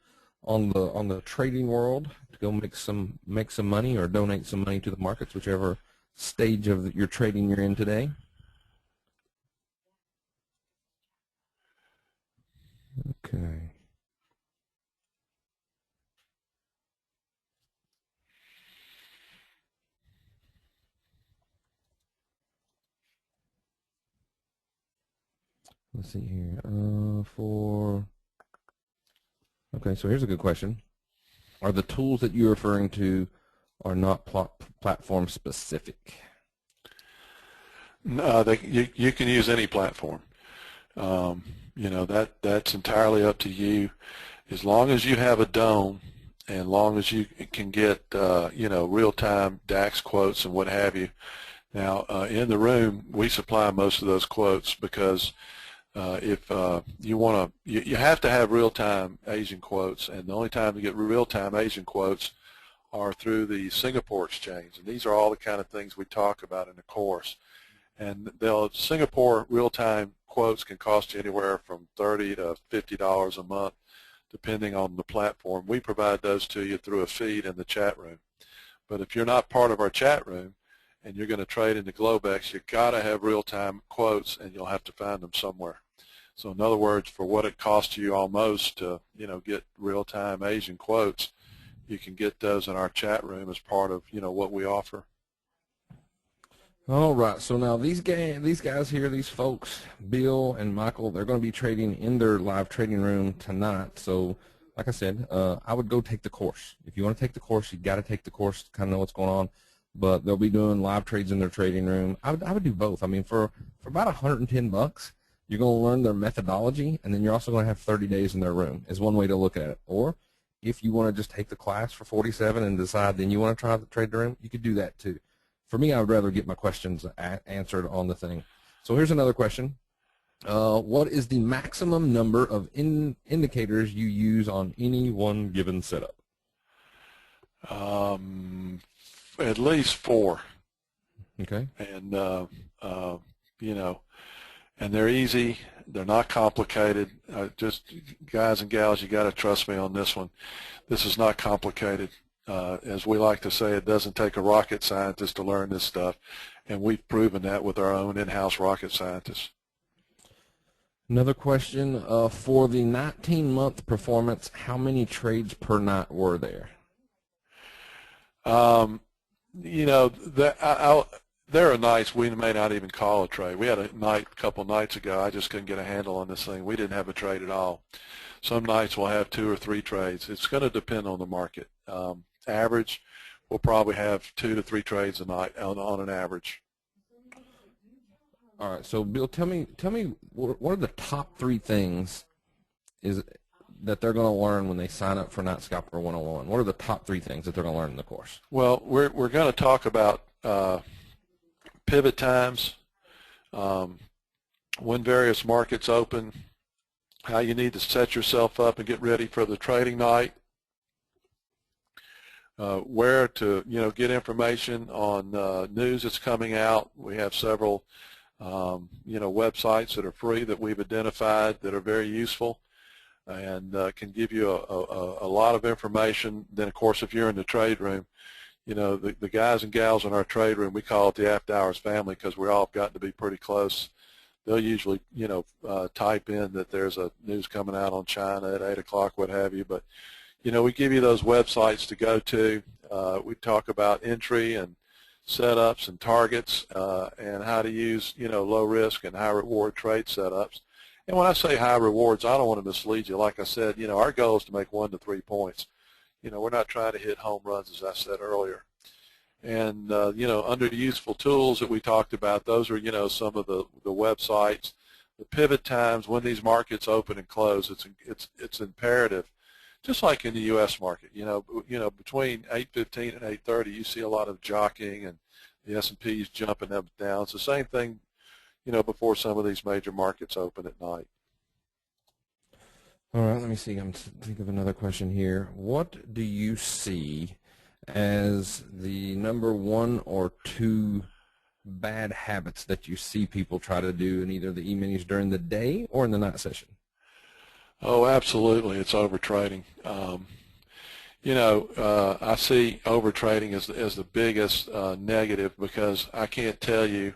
on the trading world to go make some money or donate some money to the markets, whichever stage of your trading you're in today. Okay. Let's see here. Okay, so here's a good question. Are the tools that you're referring to are not platform specific? You can use any platform. That's entirely up to you. As long as you have a dome, and long as you can get real-time DAX quotes and what have you. Now, in the room, we supply most of those quotes because if you want to, you have to have real-time Asian quotes, and the only time to get real-time Asian quotes are through the Singapore exchange, and these are all the kind of things we talk about in the course. And Singapore real-time quotes can cost you anywhere from $30 to $50 a month, depending on the platform. We provide those to you through a feed in the chat room. But if you're not part of our chat room and you're going to trade into Globex, you've got to have real-time quotes, and you'll have to find them somewhere. So in other words, for what it costs you almost to get real-time Asian quotes, you can get those in our chat room as part of what we offer. All right, so now these guys here, these folks, Bill and Michael, they're going to be trading in their live trading room tonight. So, like I said, I would go take the course. If you want to take the course, you got to take the course to kind of know what's going on. But they'll be doing live trades in their trading room. I would do both. I mean, for about $110, you're going to learn their methodology, and then you're also going to have 30 days in their room. Is one way to look at it. Or if you want to just take the class for $47 and decide then you want to try the trade room, you could do that too. For me, I would rather get my questions answered on the thing. So here's another question. What is the maximum number of indicators you use on any one given setup? At least 4. Okay. And, and they're easy. They're not complicated. Just guys and gals, you got to trust me on this one. This is not complicated. As we like to say, it doesn't take a rocket scientist to learn this stuff, and we've proven that with our own in-house rocket scientists. Another question, for the 19-month performance, how many trades per night were there? There are nights we may not even call a trade. We had a night a couple nights ago, I just couldn't get a handle on this thing. We didn't have a trade at all. Some nights we'll have 2 or 3 trades. It's going to depend on the market. Average, we'll probably have 2 to 3 trades a night on an average. All right. So, Bill, tell me, what are the top 3 things that they're going to learn when they sign up for NightScalper 101? What are the top 3 things that they're going to learn in the course? Well, we're going to talk about pivot times, when various markets open, how you need to set yourself up and get ready for the trading night. Where to get information on news that's coming out. We have several websites that are free that we've identified that are very useful and can give you a lot of information. Then of course if you're in the trade room, the guys and gals in our trade room, we call it the after hours family because we all have gotten to be pretty close. They'll usually type in that there's a news coming out on China at 8 o'clock, what have you, but we give you those websites to go to. We talk about entry and setups and targets and how to use, low risk and high reward trade setups. And when I say high rewards, I don't want to mislead you. Like I said, our goal is to make 1 to 3 points. We're not trying to hit home runs, as I said earlier. And, under the useful tools that we talked about, those are, some of the websites. The pivot times, when these markets open and close, it's imperative. Just like in the U.S. market, between 8:15 and 8:30, you see a lot of jockeying and the S&P is jumping up and down. It's the same thing, before some of these major markets open at night. All right, let me see. I'm thinking of another question here. What do you see as the number 1 or 2 bad habits that you see people try to do in either the E-minis during the day or in the night session? Oh, absolutely. It's overtrading. I see overtrading as the biggest negative because I can't tell you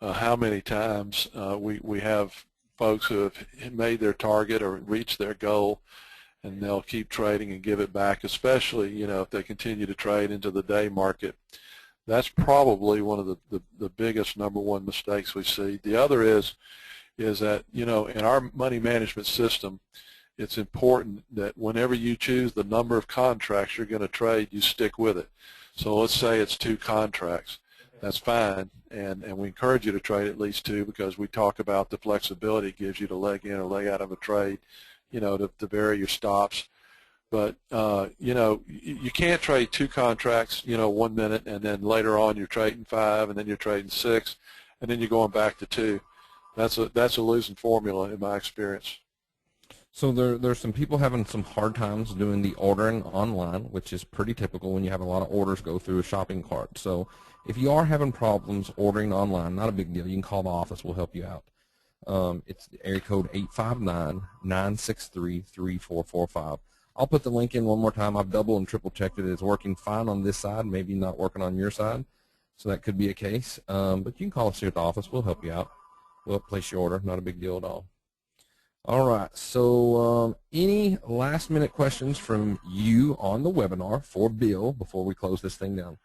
how many times we have folks who have made their target or reached their goal, and they'll keep trading and give it back, especially, you know, if they continue to trade into the day market. That's probably one of the biggest #1 mistakes we see. The other is that, you know, in our money management system, it's important that whenever you choose the number of contracts you're going to trade, you stick with it. So let's say it's 2 contracts. That's fine, and we encourage you to trade at least 2 because we talk about the flexibility it gives you to leg in or leg out of a trade, you know, to vary your stops. But, you know, you can't trade 2 contracts, you know, 1 minute, and then later on you're trading 5, and then you're trading 6, and then you're going back to 2. That's a losing formula in my experience. So there's some people having some hard times doing the ordering online, which is pretty typical when you have a lot of orders go through a shopping cart. So if you are having problems ordering online, not a big deal. You can call the office. We'll help you out. It's area code 859-963-3445. I'll put the link in one more time. I've double and triple checked it. It's working fine on this side, maybe not working on your side. So that could be a case. But you can call us here at the office. We'll help you out. We'll place your order. Not a big deal at all. All right, so any last-minute questions from you on the webinar for Bill before we close this thing down?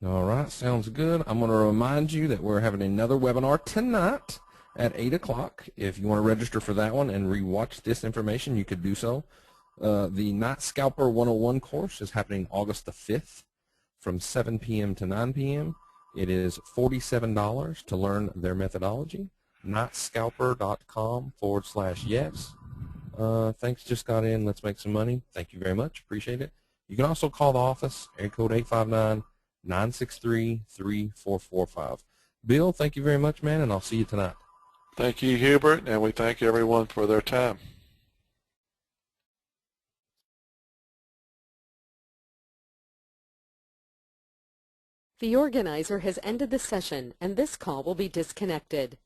All right, sounds good. I'm going to remind you that we're having another webinar tonight at 8 o'clock. If you want to register for that one and rewatch this information, you could do so. The NightScalper 101 course is happening August the 5th from 7 p.m. to 9 p.m. It is $47 to learn their methodology. NightScalper.com/yes. Thanks, just got in. Let's make some money. Thank you very much. Appreciate it. You can also call the office, area code 859-963-3445. Bill, thank you very much, man, and I'll see you tonight. Thank you, Hubert, and we thank everyone for their time. The organizer has ended the session, and this call will be disconnected.